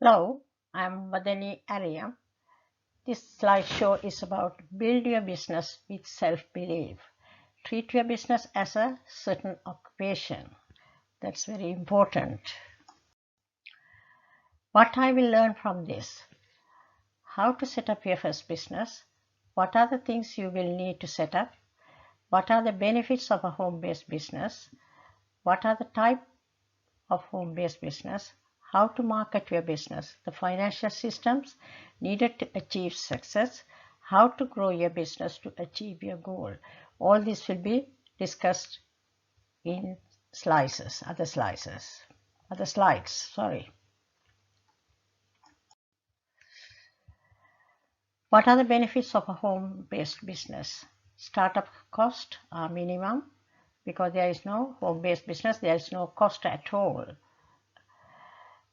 Hello, I'm Vadani Arya. This slideshow is about build your business with self-belief. Treat your business as a certain occupation. That's very important. What I will learn from this: how to set up your first business, what are the things you will need to set up, what are the benefits of a home-based business, what are the type of home-based business, how to market your business, the financial systems needed to achieve success, how to grow your business to achieve your goal. All this will be discussed in other slides, sorry. What are the benefits of a home-based business? Startup costs are minimum because there is no home-based business, there is no cost at all.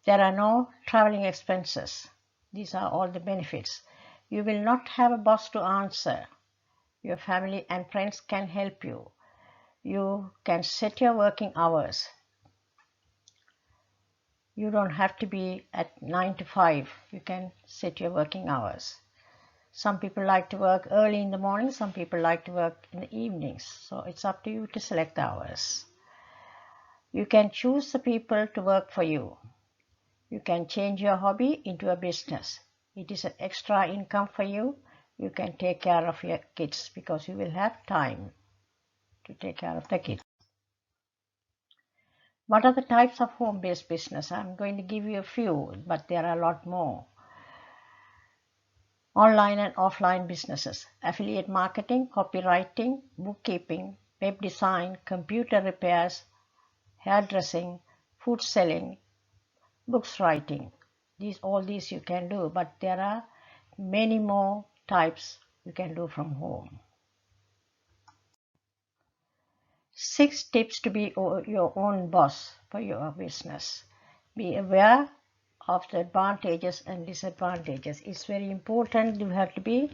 There are no traveling expenses. These are all the benefits. You will not have a boss to answer. Your family and friends can help you. You can set your working hours. You don't have to be at 9 to 5. You can set your working hours. Some people like to work early in the morning, some people like to work in the evenings. So it's up to you to select the hours. You can choose the people to work for you. You can change your hobby into a business. It is an extra income for you. You can take care of your kids because you will have time to take care of the kids. What are the types of home-based business? I'm going to give you a few, but there are a lot more. Online and offline businesses, affiliate marketing, copywriting, bookkeeping, web design, computer repairs, hairdressing, food selling, books writing. All these you can do, but there are many more types you can do from home. 6 tips to be your own boss for your business. Be aware of the advantages and disadvantages. It's very important. You have to be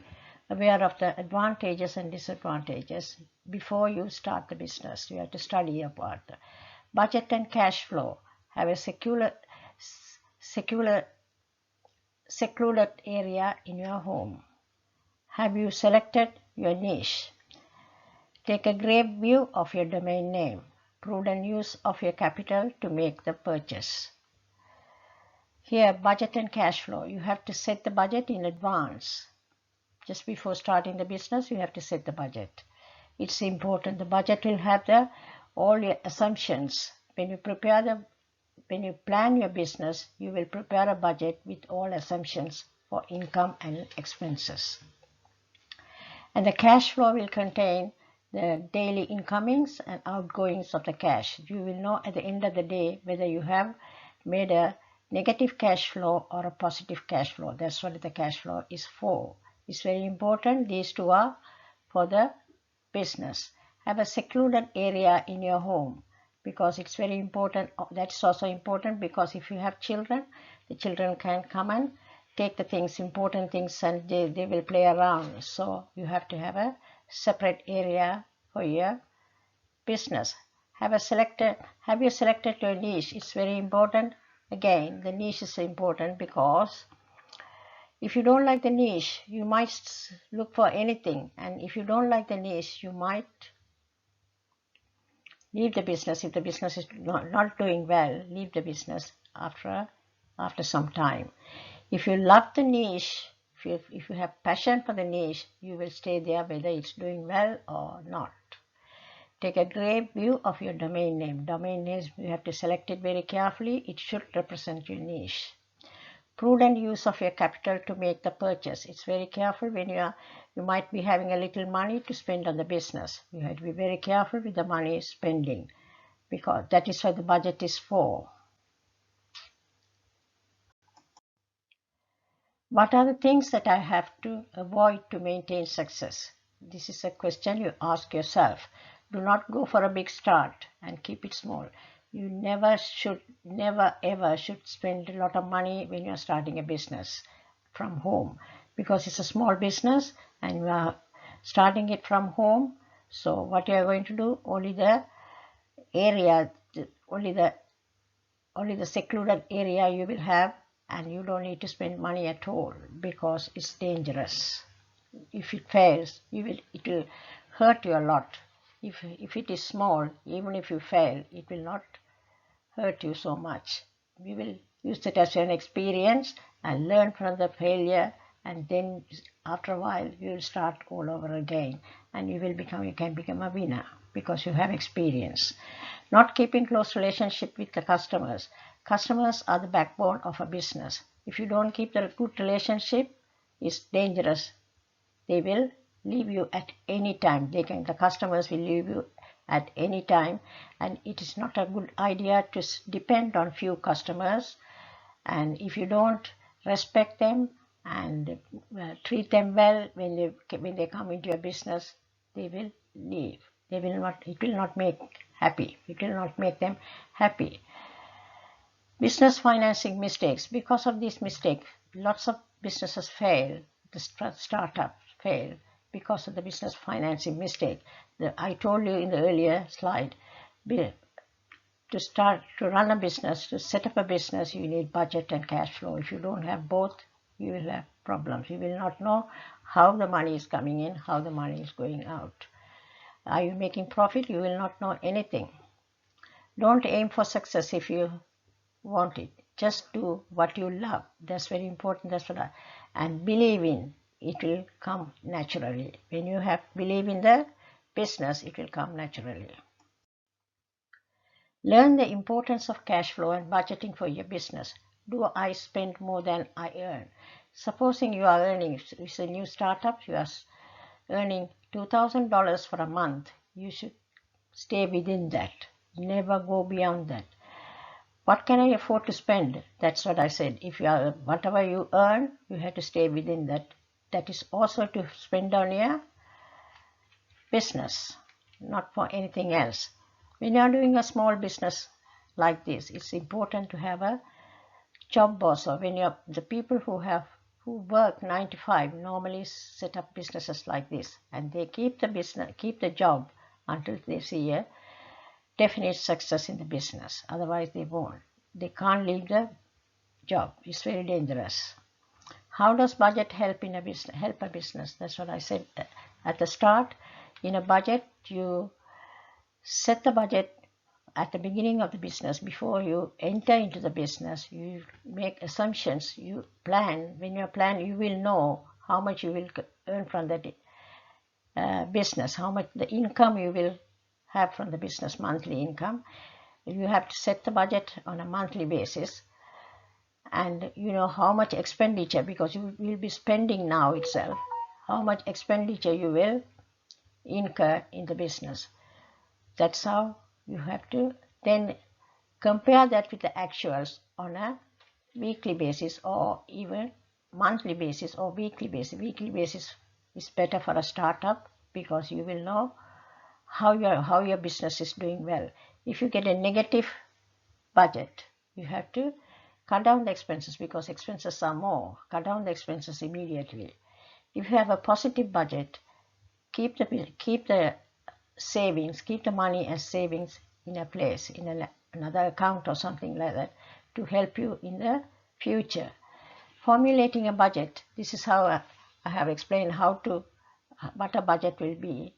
aware of the advantages and disadvantages before you start the business. You have to study about the budget and cash flow. Have a secluded area in your home. Have you selected your niche? Take a great view of your domain name. Prudent use of your capital to make the purchase. Here, budget and cash flow. You have to set the budget in advance. Just before starting the business, you have to set the budget. It's important. The budget will have all your assumptions. When you plan your business, you will prepare a budget with all assumptions for income and expenses. And the cash flow will contain the daily incomings and outgoings of the cash. You will know at the end of the day whether you have made a negative cash flow or a positive cash flow. That's what the cash flow is for. It's very important. These two are for the business. Have a secluded area in your home because it's very important. That's also important because if you have children, the children can come and take the things, important things, and they will play around. So you have to have a separate area for your business. Have you selected your niche? It's very important. Again, the niche is important because if you don't like the niche, you might look for anything. And if you don't like the niche, you might leave the business. If the business is not doing well, leave the business after some time. If you love the niche, if you have passion for the niche, you will stay there whether it's doing well or not. Take a great view of your domain name. Domain names, you have to select it very carefully. It should represent your niche. Prudent use of your capital to make the purchase. It's very careful when you might be having a little money to spend on the business. You have to be very careful with the money spending because that is what the budget is for. What are the things that I have to avoid to maintain success? This is a question you ask yourself. Do not go for a big start and keep it small. You never ever should spend a lot of money when you are starting a business from home because it's a small business and you are starting it from home. So what you are going to do, only the secluded area you will have and you don't need to spend money at all because it's dangerous. If it fails, it will hurt you a lot. If it is small, even if you fail, it will not hurt you so much. We will use it as an experience and learn from the failure, and then after a while you will start all over again, and you can become a winner because you have experience. Not keeping close relationship with the customers. Customers are the backbone of a business. If you don't keep the good relationship, it's dangerous. They will leave you at any time. The customers will leave you at any time, and it is not a good idea to depend on few customers. And if you don't respect them and treat them well when they come into your business, they will leave. They will not. It will not make happy. It will not make them happy. Business financing mistakes. Because of this mistake, lots of businesses fail. The startups fail because of the business financing mistake. I told you in the earlier slide, to run a business, to set up a business, you need budget and cash flow. If you don't have both, you will have problems. You will not know how the money is coming in, how the money is going out. Are you making profit? You will not know anything. Don't aim for success if you want it. Just do what you love. That's very important. And believe in it will come naturally. When you believe in the business, it will come naturally. Learn the importance of cash flow and budgeting for your business. Do I spend more than I earn? Supposing you are earning, it's a new startup, you are earning $2,000 for a month. You should stay within that. Never go beyond that. What can I afford to spend? That's what I said. Whatever you earn, you have to stay within that. That is also to spend on your business, not for anything else. When you are doing a small business like this, it's important to have a job boss. Or the people who work 9 to 5 normally set up businesses like this, and they keep the job until they see a definite success in the business. Otherwise, they won't. They can't leave the job. It's very dangerous. How does budget help a business? That's what I said at the start. In a budget, you set the budget at the beginning of the business. Before you enter into the business, you make assumptions. You plan. When you plan, you will know how much you will earn from that business, how much the income you will have from the business, monthly income. You have to set the budget on a monthly basis, and you know how much expenditure, because you will be spending now itself, how much expenditure you will incur in the business. That's how you have to then compare that with the actuals on a weekly basis, or even monthly basis or weekly basis. Weekly basis is better for a startup because you will know how your business is doing well. If you get a negative budget, you have to cut down the expenses because expenses are more. Cut down the expenses immediately. If you have a positive budget, keep the savings, keep the money as savings in a place, in another account or something like that, to help you in the future. Formulating a budget. This is how I have explained what a budget will be.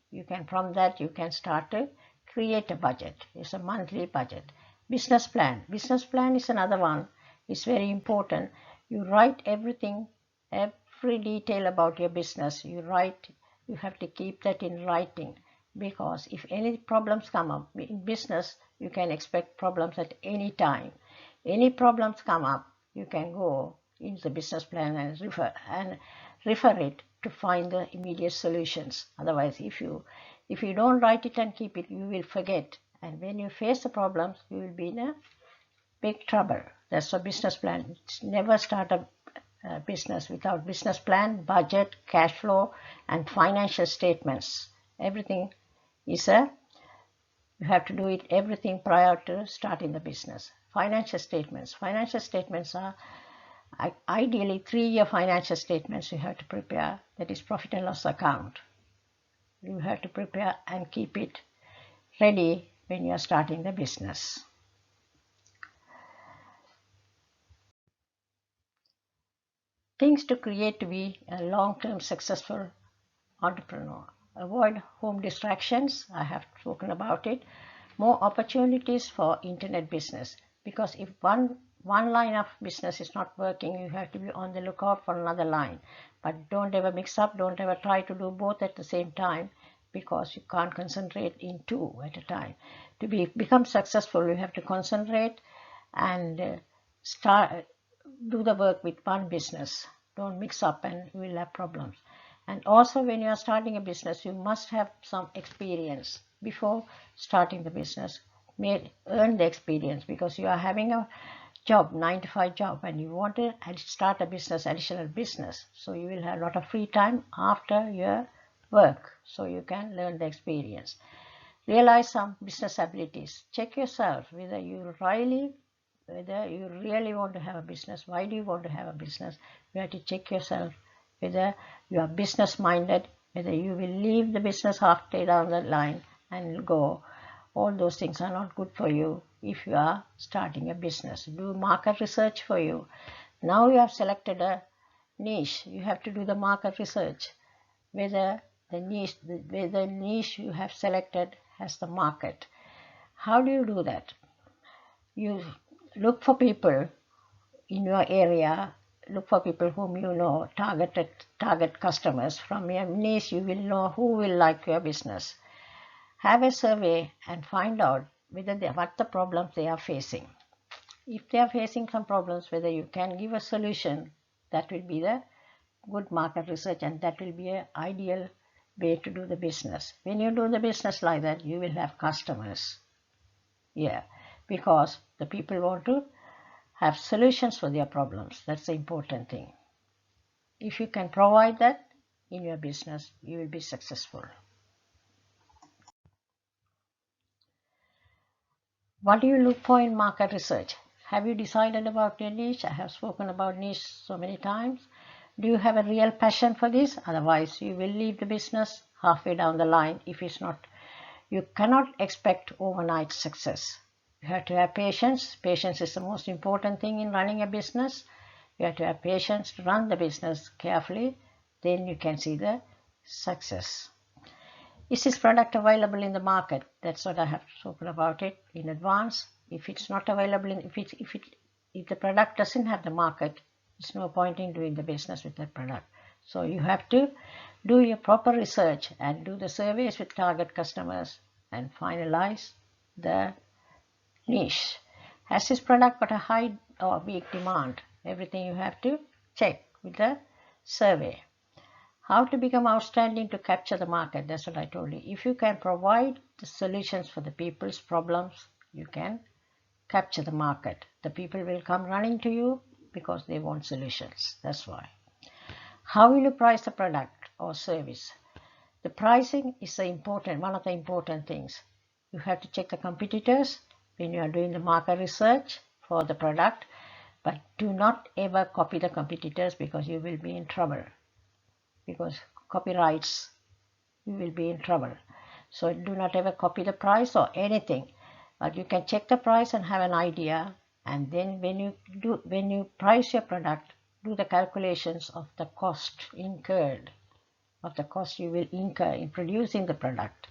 From that you can start to create a budget. It's a monthly budget. Business plan. Business plan is another one. It's very important. You write everything, every detail about your business. You have to keep that in writing, because if any problems come up in business, you can expect problems at any time. Any problems come up, you can go into the business plan and refer it to find the immediate solutions. Otherwise, if you don't write it and keep it, you will forget, and when you face the problems, you will be in a big trouble. That's a business plan. Never start a business without business plan, budget, cash flow, and financial statements. Everything is you have to do everything prior to starting the business. Financial statements. Financial statements are ideally 3-year financial statements you have to prepare. That is profit and loss account. You have to prepare and keep it ready when you are starting the business. Things to create to be a long-term successful entrepreneur. Avoid home distractions. I have spoken about it. More opportunities for internet business, because if one line of business is not working, you have to be on the lookout for another line. But don't ever mix up, don't ever try to do both at the same time, because you can't concentrate in two at a time. To become successful, you have to concentrate and do the work with one business. Don't mix up and you will have problems. And also, when you are starting a business, you must have some experience before starting the business. Earn the experience, because you are having a job, 9 to 5 job, and you want to start a business, additional business. So you will have a lot of free time after your work, so you can learn the experience. Realize some business abilities. Check yourself whether you really want to have a business. Why do you want to have a business? You have to check yourself whether you are business minded, whether you will leave the business halfway down the line and go. All those things are not good for you if you are starting a business. Do market research for you. Now you have selected a niche. You have to do the market research, whether the niche you have selected has the market. How do you do that? You look for people in your area, look for people whom you know, target customers. From your niche, you will know who will like your business. Have a survey and find out what the problems they are facing. If they are facing some problems, whether you can give a solution, that will be the good market research, and that will be an ideal way to do the business. When you do the business like that, you will have customers. Yeah, because the people want to have solutions for their problems. That's the important thing. If you can provide that in your business, you will be successful. What do you look for in market research? Have you decided about your niche? I have spoken about niche so many times. Do you have a real passion for this? Otherwise, you will leave the business halfway down the line if it's not. You cannot expect overnight success. You have to have patience. Patience is the most important thing in running a business. You have to have patience to run the business carefully. Then you can see the success. Is this product available in the market? That's what I have spoken about it in advance. If it's not available, if the product doesn't have the market, there's no point in doing the business with that product. So you have to do your proper research and do the surveys with target customers and finalize the niche. Has this product got a high or weak demand? Everything you have to check with the survey. How to become outstanding to capture the market? That's what I told you. If you can provide the solutions for the people's problems, you can capture the market. The people will come running to you because they want solutions. That's why. How will you price the product or service? The pricing is one of the important things. You have to check the competitors when you are doing the market research for the product, but do not ever copy the competitors, because you will be in trouble. Because copyrights, you will be in trouble. So do not ever copy the price or anything, but you can check the price and have an idea. And then when you price your product, do the calculations of the cost incurred, of the cost you will incur in producing the product.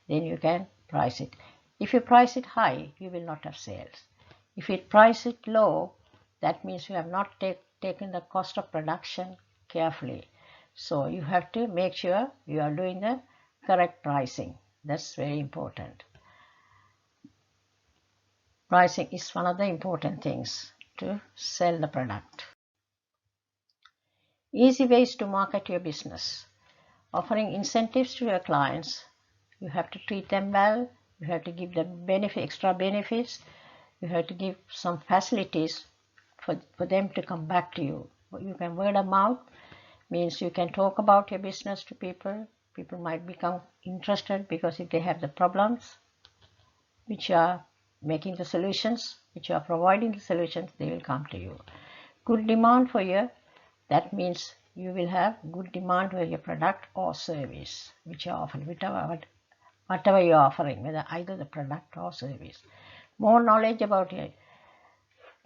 Then you can price it. If you price it high, you will not have sales. If you price it low, that means you have not taken the cost of production carefully. So you have to make sure you are doing the correct pricing. That's very important. Pricing is one of the important things to sell the product. Easy ways to market your business. Offering incentives to your clients. You have to treat them well. You have to give them extra benefits. You have to give some facilities for them to come back to you. You can word of mouth. Means you can talk about your business to people. People might become interested, because if they have the problems which you are making the solutions, which you are providing the solutions, they will come to you. Good demand for you. That means you will have good demand for your product or service which you are offering, whatever you are offering, whether either the product or service. More knowledge about it.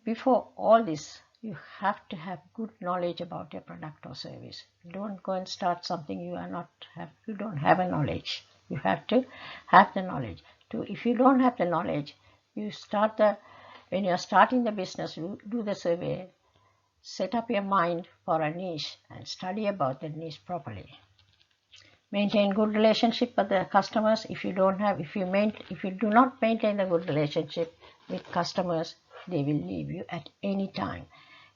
Before all this, You have to have good knowledge about your product or service. Don't go and start something you don't have a knowledge. You have to have the knowledge. If you don't have the knowledge, when you're starting the business, you do the survey, set up your mind for a niche and study about the niche properly. Maintain good relationship with the customers. If you do not maintain a good relationship with customers, they will leave you at any time.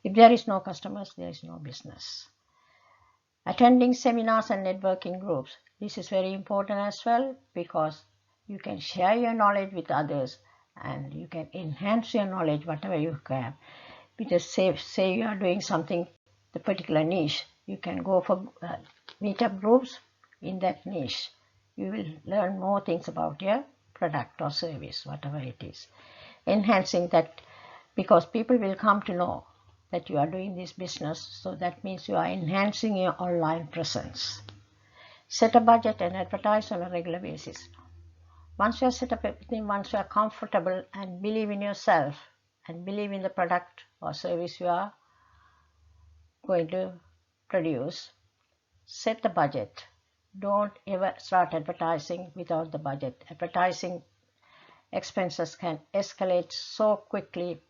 If there is no customers, there is no business. Attending seminars and networking groups. This is very important as well, because you can share your knowledge with others and you can enhance your knowledge whatever you have. Because say you are doing something, the particular niche, you can go for meetup groups in that niche. You will learn more things about your product or service, whatever it is. Enhancing that, because people will come to know that you are doing this business, so that means you are enhancing your online presence. Set a budget and advertise on a regular basis. Once you have set up everything, once you are comfortable and believe in yourself and believe in the product or service you are going to produce, set the budget. Don't ever start advertising without the budget. Advertising expenses can escalate so quickly,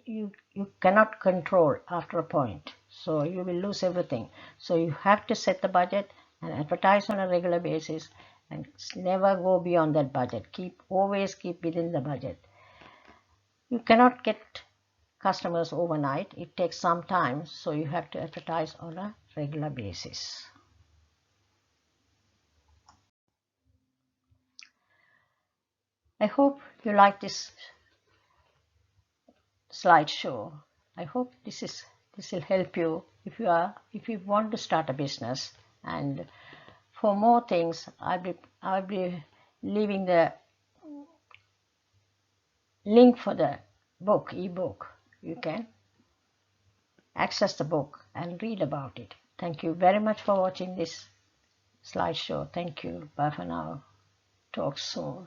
you cannot control after a point. So you will lose everything. So you have to set the budget and advertise on a regular basis and never go beyond that budget. Always keep within the budget. You cannot get customers overnight. It takes some time, so you have to advertise on a regular basis. I hope you like this slideshow. I hope this will help you if you want to start a business. And for more things, I'll be leaving the link for the book, eBook. You can access the book and read about it. Thank you very much for watching this slideshow. Thank you. Bye for now. Talk soon.